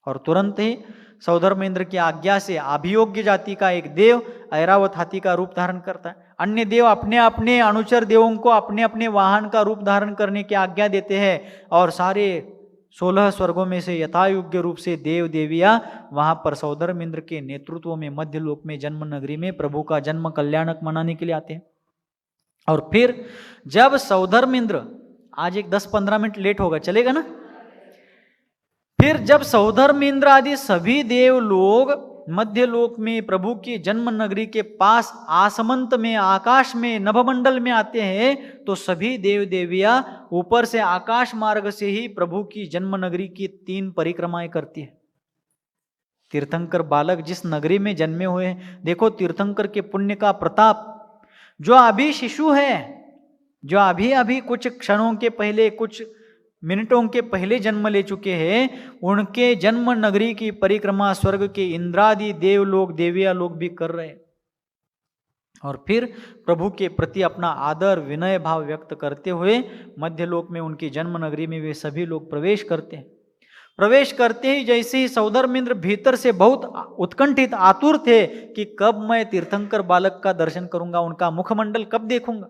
और तुरंत ही सौधर्मेंद्र की आज्ञा से अभियोग्य जाति का एक देव ऐरावत हाथी का रूप धारण करता है। अन्य देव अपने अपने अनुचर देवों को अपने अपने वाहन का रूप धारण करने की आज्ञा देते हैं और सारे 16 स्वर्गों में से यथायोग्य रूप से देव देवियां वहां पर सौधर्मेंद्र के नेतृत्व में मध्यलोक में जन्म नगरी में प्रभु का जन्म कल्याणक मनाने के लिए आते हैं। और फिर जब सौधर्मेंद्र, आज एक 10-15 मिनट लेट होगा, चलेगा ना? फिर जब सौधर्मेंद्र आदि सभी देव लोग मध्यलोक में प्रभु की जन्म नगरी के पास आसमंत में आकाश में नभमंडल में आते हैं तो सभी देव देवियां ऊपर से आकाश मार्ग से ही प्रभु की जन्म नगरी की 3 परिक्रमाएं करती है। तीर्थंकर बालक जिस नगरी में जन्मे हुए हैं, देखो तीर्थंकर के पुण्य का प्रताप, जो अभी शिशु है, जो अभी अभी कुछ क्षणों के पहले, कुछ मिनटों के पहले जन्म ले चुके हैं, उनके जन्म नगरी की परिक्रमा स्वर्ग के इंद्रादि देव लोग देविया लोग भी कर रहे हैं। और फिर प्रभु के प्रति अपना आदर विनय भाव व्यक्त करते हुए मध्यलोक में उनकी जन्म नगरी में वे सभी लोग प्रवेश करते हैं। प्रवेश करते ही जैसे ही सौधर्मेंद्र भीतर से बहुत उत्कंठित आतुर थे कि कब मैं तीर्थंकर बालक का दर्शन करूंगा, उनका मुखमंडल कब देखूंगा।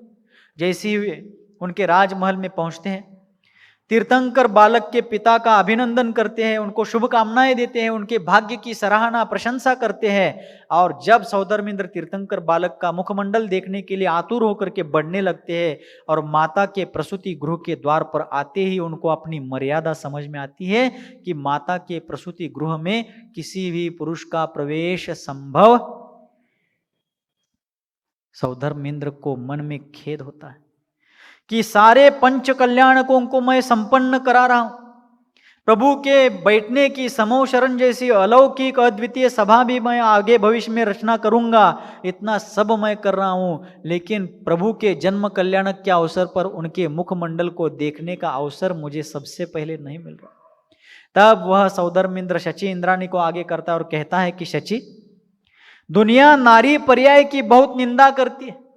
जैसे ही वे उनके राजमहल में पहुंचते हैं, तीर्थंकर बालक के पिता का अभिनंदन करते हैं, उनको शुभकामनाएं देते हैं, उनके भाग्य की सराहना प्रशंसा करते हैं। और जब सौधर्मेंद्र तीर्थंकर बालक का मुखमंडल देखने के लिए आतुर होकर के बढ़ने लगते हैं और माता के प्रसूति गृह के द्वार पर आते ही उनको अपनी मर्यादा समझ में आती है कि माता के प्रसूति गृह में किसी भी पुरुष का प्रवेश संभव। सौधर्मेंद्र को मन में खेद होता है कि सारे पंच कल्याणकों को मैं संपन्न करा रहा हूं, प्रभु के बैठने की समो शरण जैसी अलौकिक अद्वितीय सभा भी मैं आगे भविष्य में रचना करूंगा, इतना सब मैं कर रहा हूं, लेकिन प्रभु के जन्म कल्याणक के अवसर पर उनके मुखमंडल को देखने का अवसर मुझे सबसे पहले नहीं मिल रहा। तब वह सौधर्मेंद्र शची इंद्राणी को आगे करता है और कहता है कि शची, दुनिया नारी पर्याय की बहुत निंदा करती है,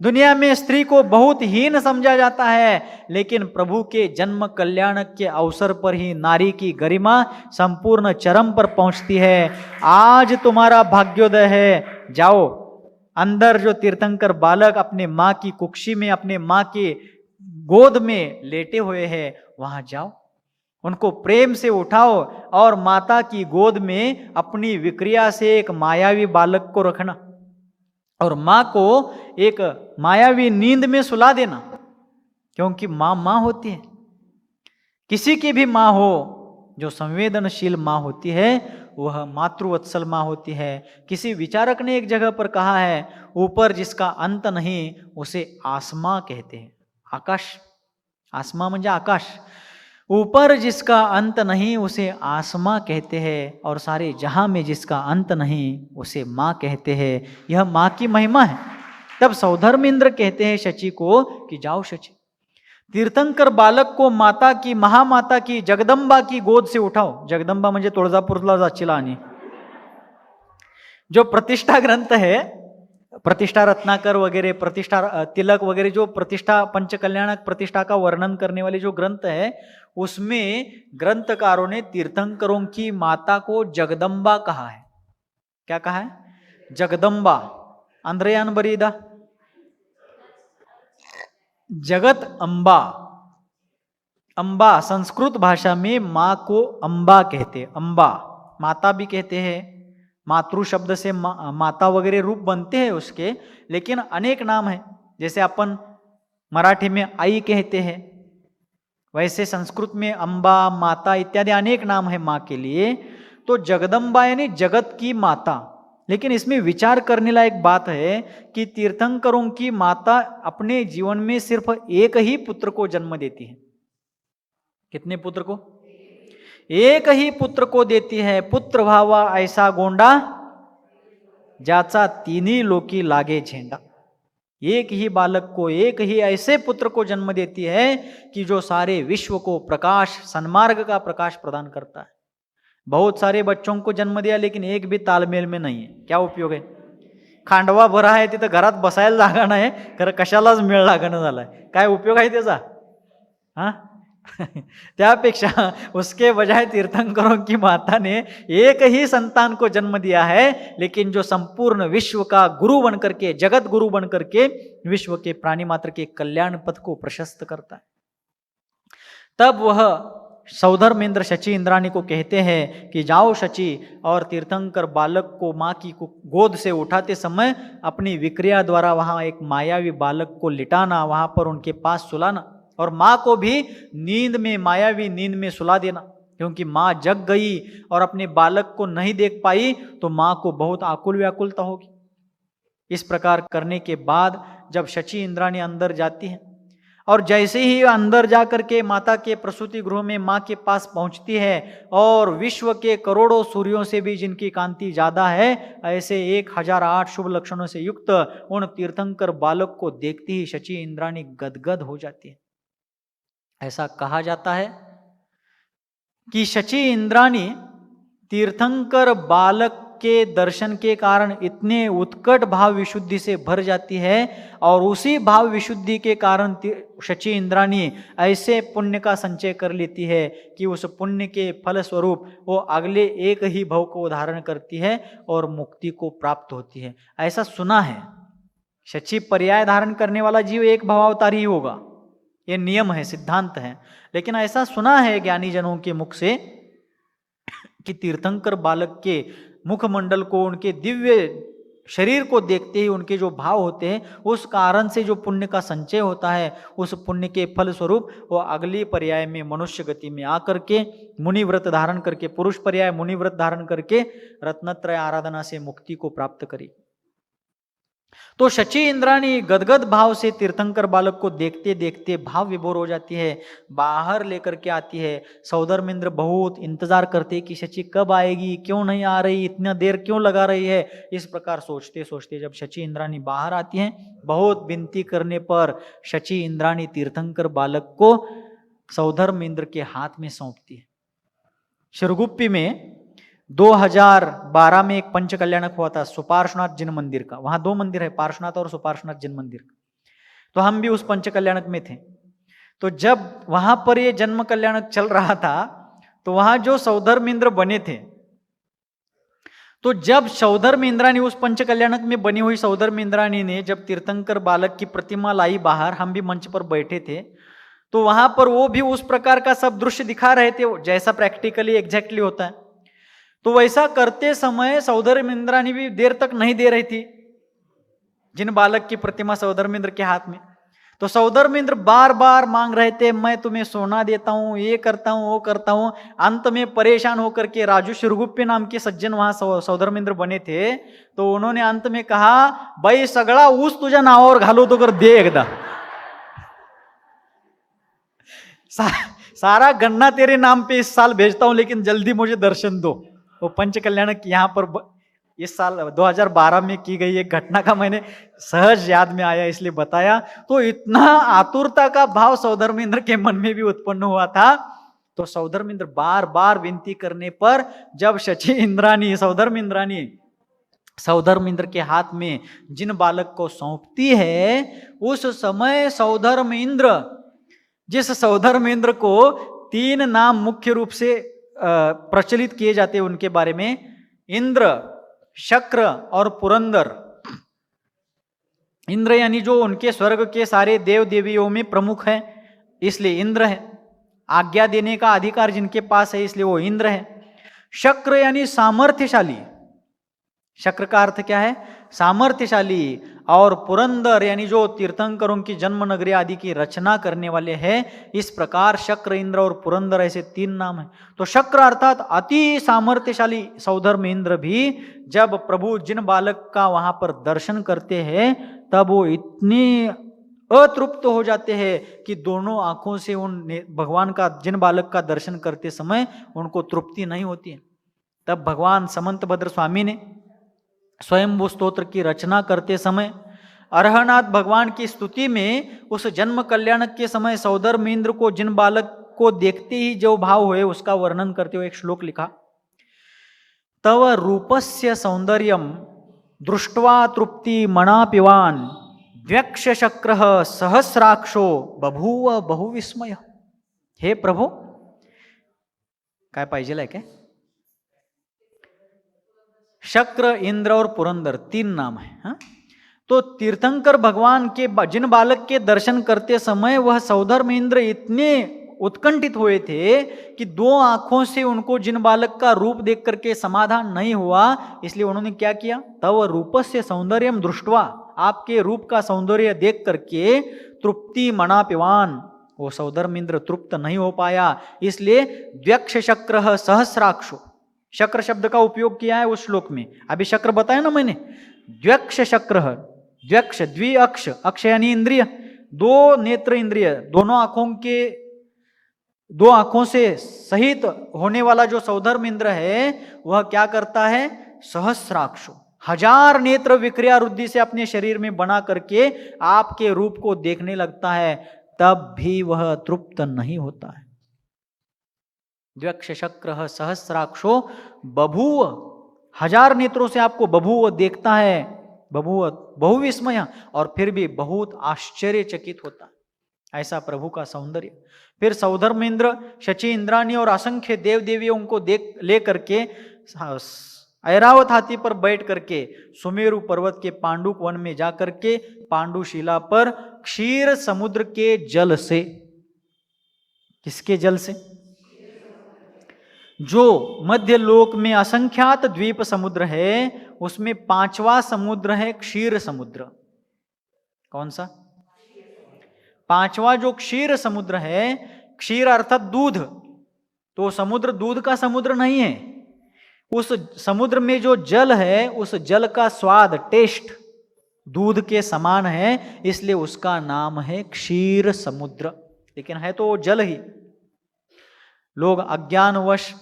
दुनिया में स्त्री को बहुत हीन समझा जाता है, लेकिन प्रभु के जन्म कल्याण के अवसर पर ही नारी की गरिमा संपूर्ण चरम पर पहुंचती है। आज तुम्हारा भाग्योदय है, जाओ अंदर जो तीर्थंकर बालक अपने माँ की कुक्षी में, अपने माँ के गोद में लेटे हुए हैं, वहां जाओ, उनको प्रेम से उठाओ और माता की गोद में अपनी विक्रिया से एक मायावी बालक को रखना और माँ को एक मायावी नींद में सुला देना, क्योंकि माँ माँ होती है। किसी की भी माँ हो, जो संवेदनशील माँ होती है वह मातृवत्सल माँ होती है। किसी विचारक ने एक जगह पर कहा है, ऊपर जिसका अंत नहीं उसे आसमां कहते हैं। आकाश, आसमां म्हणजे आकाश, ऊपर जिसका अंत नहीं उसे आसमां कहते हैं और सारे जहां में जिसका अंत नहीं उसे माँ कहते हैं। यह माँ की महिमा है। तब सौधर्मेंद्र कहते हैं शची को कि जाओ शची, तीर्थंकर बालक को माता की, महामाता की, जगदंबा की गोद से उठाओ। जगदंबा म्हणजे तुळजापूरला जाचीला आणि जो प्रतिष्ठा ग्रंथ है, प्रतिष्ठा रत्नाकर वगैरह, प्रतिष्ठा तिलक वगैरह, जो प्रतिष्ठा पंचकल्याणक प्रतिष्ठा का वर्णन करने वाले जो ग्रंथ है, उसमें ग्रंथकारों ने तीर्थंकरों की माता को जगदंबा कहा है। क्या कहा है? जगदंबा। अंद्रयान बरीदा जगत अंबा। अंबा संस्कृत भाषा में माँ को अंबा कहते, अंबा माता भी कहते हैं। मातृ शब्द से माता वगैरह रूप बनते हैं उसके, लेकिन अनेक नाम है। जैसे अपन मराठी में आई कहते हैं, वैसे संस्कृत में अंबा, माता इत्यादि अनेक नाम है माँ के लिए। तो जगदंबा यानी जगत की माता। लेकिन इसमें विचार करने लायक बात है कि तीर्थंकरों की माता अपने जीवन में सिर्फ एक ही पुत्र को जन्म देती है। कितने पुत्र को? एक ही पुत्र को देती है। पुत्र भावा ऐसा गोंडा, ज्याचा तिन्ही लोकी लागे झेंडा। एक ही बालक को, एक ही ऐसे पुत्र को जन्म देती है कि जो सारे विश्व को प्रकाश, सन्मार्ग का प्रकाश प्रदान करता है। बहुत सारे बच्चों को जन्म दिया, लेकिन एक भी तालमेल में नहीं है, क्या उपयोग है? खांडवा भरा आहे, तिथं घरात बसायला जागा नाही, खरं कशालाच मेळ लागणं झालाय, काय उपयोग आहे त्याचा? हा, त्यापेक्षा उसके बजाय तीर्थंकरों की माता ने एक ही संतान को जन्म दिया है, लेकिन जो संपूर्ण विश्व का गुरु बन करके, जगत गुरु बन करके विश्व के प्राणी मात्र के कल्याण पथ को प्रशस्त करता है। तब वह सौधर्मेंद्र शची इंद्राणी को कहते हैं कि जाओ शची, और तीर्थंकर बालक को माँ की गोद से उठाते समय अपनी विक्रिया द्वारा वहां एक मायावी बालक को लिटाना, वहां पर उनके पास सुलाना, और माँ को भी नींद में, मायावी नींद में सुला देना, क्योंकि माँ जग गई और अपने बालक को नहीं देख पाई तो माँ को बहुत आकुल व्याकुलता होगी। इस प्रकार करने के बाद जब शची इंद्राणी अंदर जाती है, और जैसे ही अंदर जाकर के माता के प्रसूति गृह में माँ के पास पहुंचती है, और विश्व के करोड़ों सूर्यों से भी जिनकी कांति ज्यादा है, ऐसे 1008 शुभ लक्षणों से युक्त उन तीर्थंकर बालक को देखती ही शची इंद्राणी गदगद हो जाती है। ऐसा कहा जाता है कि शची इंद्राणी तीर्थंकर बालक के दर्शन के कारण इतने उत्कट भाव विशुद्धि से भर जाती है, और उसी भाव विशुद्धि के कारण शची इंद्राणी ऐसे पुण्य का संचय कर लेती है कि उस पुण्य के फल स्वरूप वो अगले एक ही भव को धारण करती है और मुक्ति को प्राप्त होती है। ऐसा सुना है। शची पर्याय धारण करने वाला जीव एक भवावतारी ही होगा, ये नियम है, सिद्धांत है। लेकिन ऐसा सुना है ज्ञानी जनों के मुख से कि तीर्थंकर बालक के मुखमंडल को, उनके दिव्य शरीर को देखते ही उनके जो भाव होते हैं, उस कारण से जो पुण्य का संचय होता है, उस पुण्य के फल स्वरूप वो अगली पर्याय में मनुष्य गति में आकर के मुनि व्रत धारण करके, पुरुष पर्याय मुनि व्रत धारण करके रत्नत्रय आराधना से मुक्ति को प्राप्त करी। तो शची इंद्राणी गदगद भाव से तीर्थंकर बालक को देखते देखते भाव विभोर हो जाती है, बाहर लेकर के आती है। सौधर्मेंद्र बहुत इंतजार करते कि शची कब आएगी, क्यों नहीं आ रही, इतना देर क्यों लगा रही है। इस प्रकार सोचते सोचते जब शची इंद्राणी बाहर आती हैं, बहुत विनती करने पर शची इंद्राणी तीर्थंकर बालक को सौधर्मेंद्र के हाथ में सौंपती है। शिरगुप्पी में 2012 में एक पंच कल्याणक हुआ था सुपार्श्वनाथ जिन मंदिर का। वहां 2 मंदिर है, पार्श्वनाथ और सुपार्श्वनाथ जिन मंदिर का। तो हम भी उस पंच कल्याणक में थे। तो जब वहां पर ये जन्म कल्याणक चल रहा था, तो वहां जो सौधर्मेंद्र बने थे, तो जब सौधर्मेंद्राणी उस पंच कल्याणक में बनी हुई सौधर्मेंद्राणी ने जब तीर्थंकर बालक की प्रतिमा लाई बाहर, हम भी मंच पर बैठे थे, तो वहां पर वो भी उस प्रकार का सब दृश्य दिखा रहे थे जैसा प्रैक्टिकली एग्जैक्टली होता है। तो वैसा करते समय सौधर्मेंद्राणी भी देर तक नहीं दे रही थी जिन बालक की प्रतिमा सौधर्मेंद्र के हाथ में। तो सौधर्मेंद्र बार बार मांग रहे थे, मैं तुम्हें सोना देता हूं, ये करता हूं, वो करता हूं। अंत में परेशान होकर के राजू शिरगुप्पे नाम के सज्जन वहां सौधर्मेंद्र बने थे, तो उन्होंने अंत में कहा, बाई सगळा ऊस तुझ्या नावावर घालो तो कर दे एकदा। सारा गन्ना तेरे नाम पे इस साल भेजता हूं, लेकिन जल्दी मुझे दर्शन दो। वो पंच कल्याणक यहाँ पर इस साल 2012 में की गई एक घटना का मैंने सहज याद में आया इसलिए बताया। तो इतना आतुरता का भाव सौधर्मेंद्र के मन में भी उत्पन्न हुआ था। तो सौधर्मेंद्र बार बार विनती करने पर जब शची इंद्राणी सौधर्मेंद्र के हाथ में जिन बालक को सौंपती है, उस समय जिस सौधर्मेंद्र को 3 नाम मुख्य रूप से प्रचलित किए जाते हैं उनके बारे में, इंद्र, शक्र और पुरंदर। इंद्र यानी जो उनके स्वर्ग के सारे देव देवियों में प्रमुख है, इसलिए इंद्र है। आज्ञा देने का अधिकार जिनके पास है, इसलिए वो इंद्र है। शक्र यानी सामर्थ्यशाली, शक्र का अर्थ क्या है, सामर्थ्यशाली। और पुरंदर यानी जो तीर्थंकरों की जन्म नगरी आदि की रचना करने वाले हैं। इस प्रकार शक्र, इंद्र और पुरंदर ऐसे 3 नाम हैं। तो शक्र अर्थात अति सामर्थ्यशाली सौधर्मेंद्र भी जब प्रभु जिन बालक का वहां पर दर्शन करते हैं, तब वो इतने अतृप्त हो जाते हैं कि दोनों आंखों से उन भगवान का जिन बालक का दर्शन करते समय उनको तृप्ति नहीं होती है। तब भगवान समंत भद्र स्वामी ने स्वयंभू स्तोत्र की रचना करते समय अरहनाथ भगवान की स्तुति में उस जन्म कल्याणक के समय सौधर्मेंद्र को जिन बालक को देखते ही जो भाव हुए उसका वर्णन करते हुए एक श्लोक लिखा। तव रूपस्य सौंदर्यम दृष्ट्वा तृप्ति मणापिवान व्यक्ष शक्रः सहस्राक्षो बभूव बहुविस्मय। हे प्रभू, काय पाहिजे काय? शक्र, इंद्र और पुरंदर 3 नाम है। हाँ? तो तीर्थंकर भगवान के जिन बालक के दर्शन करते समय वह सौधर्म इंद्र इतने उत्कंठित हुए थे कि 2 आंखों से उनको जिन बालक का रूप देख करके समाधान नहीं हुआ, इसलिए उन्होंने क्या किया? तव रूपस्य सौंदर्यम दृष्टवा, आपके रूप का सौंदर्य देख करके तृप्ति मनापिवान, वो सौधर्म इंद्र तृप्त नहीं हो पाया, इसलिए द्व्यक्ष शक्र सहस्राक्षो, शक्र शब्द का उपयोग किया है उस श्लोक में। अभी शक्र बताया ना मैंने, द्व्यक्ष शक्र, द्व्यक्ष द्विअक्ष, अक्ष यानी इंद्रिय, 2 नेत्र इंद्रिय, दोनों आंखों के 2 आंखों से सहित होने वाला जो सौधर्म इंद्र है वह क्या करता है? सहस्राक्षो, 1000 नेत्र विक्रिया रुद्धि से अपने शरीर में बना करके आपके रूप को देखने लगता है, तब भी वह तृप्त नहीं होता है। द्व्यक्ष शक्र सहस्राक्षो बभूव, 1000 नेत्रों से आपको बभूव देखता है, बभूव बहुविस्मय, और फिर भी बहुत आश्चर्यचकित होता है। ऐसा प्रभु का सौंदर्य। फिर सौधर्म इंद्र शची इंद्राणी और असंख्य देव देवियों को देख ले करके ऐरावत हाथी पर बैठ करके सुमेरु पर्वत के पांडुक वन में जाकर के पांडुशिला पर क्षीर समुद्र के जल से, किसके जल से? जो मध्य लोक में असंख्यात द्वीप समुद्र है उसमें 5वां समुद्र है क्षीर समुद्र। कौन सा? 5वां जो क्षीर समुद्र है, क्षीर अर्थात दूध, तो समुद्र दूध का समुद्र नहीं है। उस समुद्र में जो जल है उस जल का स्वाद, टेस्ट दूध के समान है, इसलिए उसका नाम है क्षीर समुद्र। लेकिन है तो वो जल ही। लोग अज्ञानवश,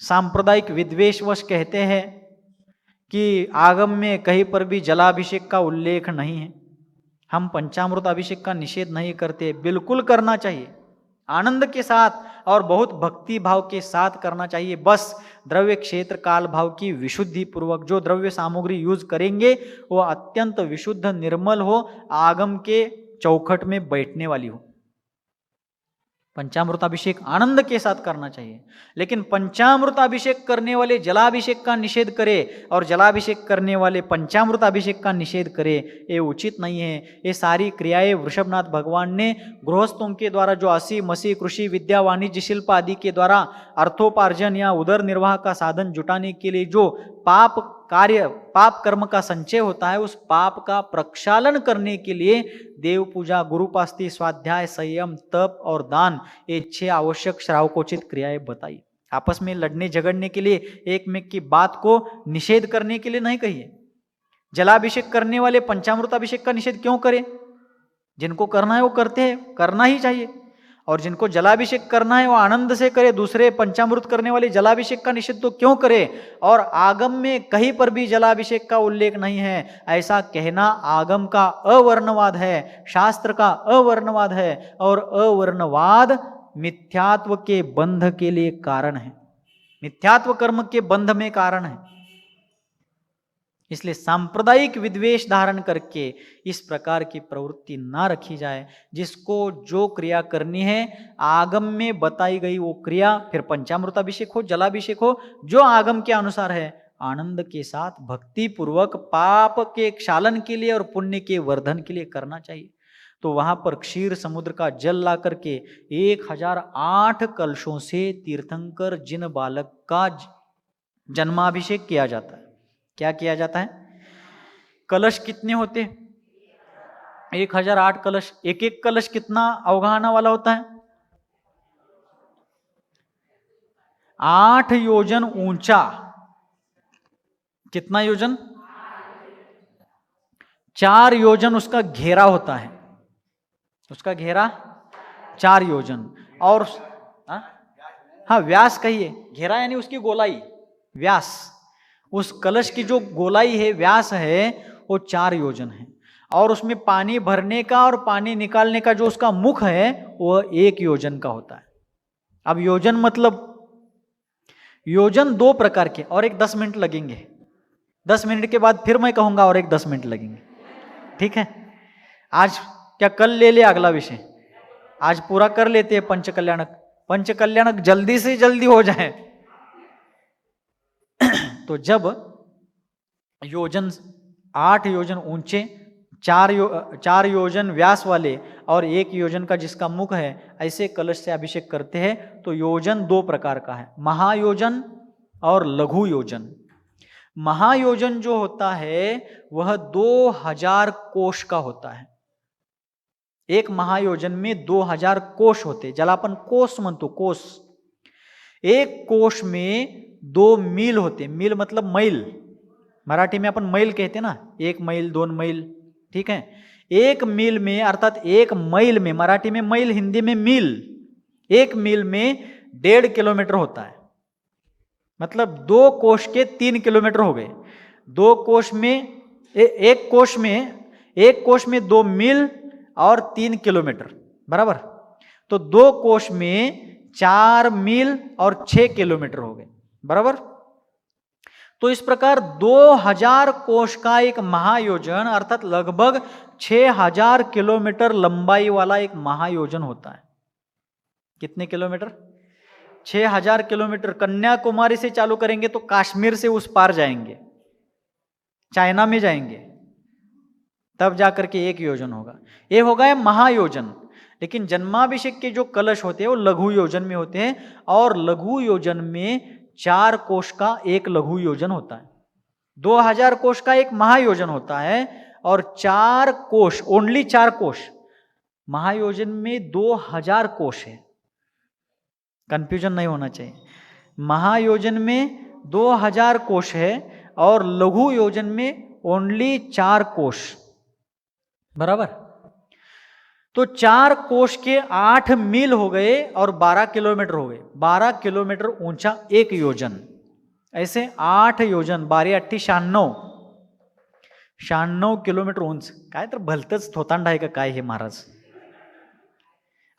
सांप्रदायिक विद्वेषवश कहते हैं कि आगम में कहीं पर भी जलाभिषेक का उल्लेख नहीं है। हम पंचामृत अभिषेक का निषेध नहीं करते, बिल्कुल करना चाहिए, आनंद के साथ और बहुत भक्ति भाव के साथ करना चाहिए। बस द्रव्य क्षेत्र काल भाव की विशुद्धि पूर्वक जो द्रव्य सामग्री यूज करेंगे वो अत्यंत विशुद्ध निर्मल हो, आगम के चौखट में बैठने वाली हो। पंचामृत अभिषेक आनंद के साथ करना चाहिए, लेकिन पंचामृत अभिषेक करने वाले जलाभिषेक का निषेध करे और जलाभिषेक करने वाले पंचामृत अभिषेक का निषेध करे, ये उचित नहीं है। ये सारी क्रियाएं वृषभनाथ भगवान ने गृहस्थों के द्वारा जो असी मसी कृषि विद्या वाणिज्य शिल्प आदि के द्वारा अर्थोपार्जन या उदर निर्वाह का साधन जुटाने के लिए जो पाप कार्य, पाप कर्म का संचय होता है, उस पाप का प्रक्षालन करने के लिए देव पूजा, गुरुपास्ति, स्वाध्याय, संयम, तप और दान, ये 6 आवश्यक श्रावकोचित क्रियाएं बताई। आपस में लड़ने झगड़ने के लिए, एक में की बात को निषेध करने के लिए नहीं कहिए। जलाभिषेक करने वाले पंचामृत अभिषेक का निषेध क्यों करें? जिनको करना है वो करते हैं, करना ही चाहिए, और जिनको जलाभिषेक करना है वो आनंद से करे। दूसरे पंचामृत करने वाले जलाभिषेक का निषेध तो क्यों करे? और आगम में कहीं पर भी जलाभिषेक का उल्लेख नहीं है, ऐसा कहना आगम का अवर्णवाद है, शास्त्र का अवर्णवाद है, और अवर्णवाद मिथ्यात्व के बंध के लिए कारण है, मिथ्यात्व कर्म के बंध में कारण है। इसलिए सांप्रदायिक विद्वेष धारण करके इस प्रकार की प्रवृत्ति ना रखी जाए। जिसको जो क्रिया करनी है आगम में बताई गई वो क्रिया, फिर पंचामृत अभिषेक हो, जलाभिषेक हो, जो आगम के अनुसार है, आनंद के साथ भक्ति पूर्वक पाप के क्षालन के लिए और पुण्य के वर्धन के लिए करना चाहिए। तो वहां पर क्षीर समुद्र का जल ला करके 1008 कलशों से तीर्थंकर जिन बालक का जन्माभिषेक किया जाता है। क्या किया जाता है? कलश कितने होते? 1008 कलश। एक एक कलश कितना अवगाहना वाला होता है? 8 योजन ऊंचा। कितना योजन? 4 योजन उसका घेरा होता है, उसका घेरा 4 योजन। और हाँ, व्यास कहिए, घेरा यानी उसकी गोलाई, व्यास। उस कलश की जो गोलाई है, व्यास है, वो 4 योजन है, और उसमें पानी भरने का और पानी निकालने का जो उसका मुख है वो 1 योजन का होता है। अब योजन मतलब, योजन 2 प्रकार के, और एक 10 मिनट लगेंगे। 10 मिनट के बाद फिर मैं कहूंगा और एक 10 मिनट लगेंगे, ठीक है? आज क्या कल ले ले अगला विषय? आज पूरा कर लेते हैं पंचकल्याणक। पंचकल्याण जल्दी से जल्दी हो जाए। तो जब योजन 8 योजन ऊंचे, 4 योजन व्यास वाले और 1 योजन का जिसका मुख है, ऐसे कलश से अभिषेक करते हैं। तो योजन 2 प्रकार का है, महायोजन और लघु योजन। महायोजन जो होता है वह 2000 कोश का होता है। एक महायोजन में 2000 कोश होते, ज्याला आपण कोस म्हणतो, कोस। एक कोश में 2 मील होते। मील मतलब मैल, मराठी में अपन मैल कहते ना, 1 मैल 2 मैल, ठीक है। 1 मील में अर्थात 1 मैल में, मराठी में मैल, हिंदी में मील, 1 मील में 1.5 किलोमीटर होता है। मतलब 2 कोश के 3 किलोमीटर हो गए। 2 कोश में एक कोश में 2 मील और 3 किलोमीटर, बराबर। तो 2 कोश में 4 मील और 6 किलोमीटर हो गए, बराबर। तो इस प्रकार 2000 कोश का एक महायोजन अर्थात लगभग 6000 किलोमीटर लंबाई वाला एक महायोजन होता है। कितने किलोमीटर? 6000 किलोमीटर। कन्याकुमारी से चालू करेंगे तो कश्मीर से उस पार जाएंगे, चाइना में जाएंगे, तब जाकर के एक योजन होगा। ये होगा महायोजन। लेकिन जन्माभिषेक के जो कलश होते हैं वो लघु योजन में होते हैं, और लघु योजन में 4 कोश का एक लघु योजन होता है। 2000 कोश का एक महायोजन होता है और 4 कोश, ओनली 4 कोश। महायोजन में 2000 कोश है, कंफ्यूजन नहीं होना चाहिए। महायोजन में 2000 कोश है और लघु योजन में ओनली 4 कोश, बराबर। तो 4 कोश के 8 मील हो गए और 12 किलोमीटर हो गए। 12 किलोमीटर ऊंचा एक योजन, ऐसे 8 योजन, 12 8 96 किलोमीटर उंच। काय तर भलतच थोतांड आहे का काय हे महाराज?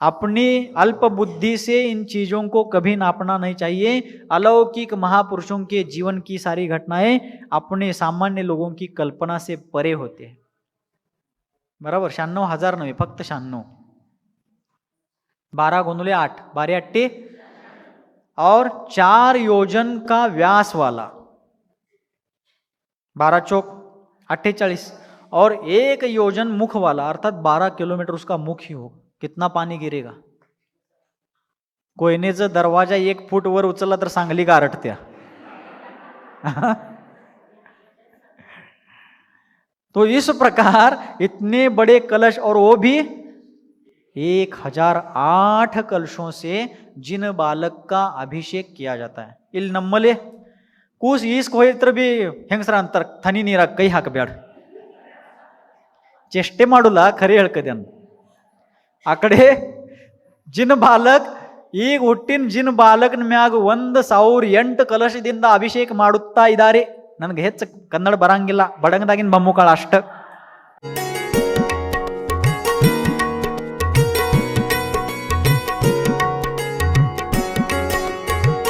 अपनी अल्प बुद्धि से इन चीजों को कभी नापना नहीं चाहिए। अलौकिक महापुरुषों के जीवन की सारी घटनाएं अपने सामान्य लोगों की कल्पना से परे होते हैं, बराबर। 96,000 नव्हे, फक्त 96। 12 गुणुले 8, 12 8 और 4 योजन का व्यास वाला, 12 चौक 48, और 1 योजन मुख वाला अर्थात 12 किलोमीटर उसका मुख ही होगा। कितना पानी गिरेगा? कोयनेचा दरवाजा 1 फूट वर उचलला तर सांगली गारठत्या। तो इस प्रकार इतने बड़े कलश, और वो भी 1008 कलशों से जिन बालक का अभिषेक किया जाता है। इल नम्मले कुछ ईस कोई तर भी ಹೆಂಗಸರಂತರ ಥನಿ ನೀರ ಕೈ ಹಾಕಬೇಡ, ಚೇಷ್ಟೆ ಮಾಡಲ್ಲ, ಖರೆ ಹೇಳ್ಕದೇನು. ಆ ಕಡೆ ಜಿನ್ ಬಾಲಕ್ ಈಗ ಹುಟ್ಟಿನ ಜಿನ್ ಬಾಲಕನ ಮ್ಯಾಗ 1008 ಕಲಶದಿಂದ ಅಭಿಷೇಕ ಮಾಡುತ್ತಾ ಇದ್ದಾರೆ. ನನಗೆ ಹೆಚ್ಚು ಕನ್ನಡ ಬರಂಗಿಲ್ಲ, ಬಡಂಗದಾಗಿನ ಬಮ್ಮುಕಾಳ ಅಷ್ಟ.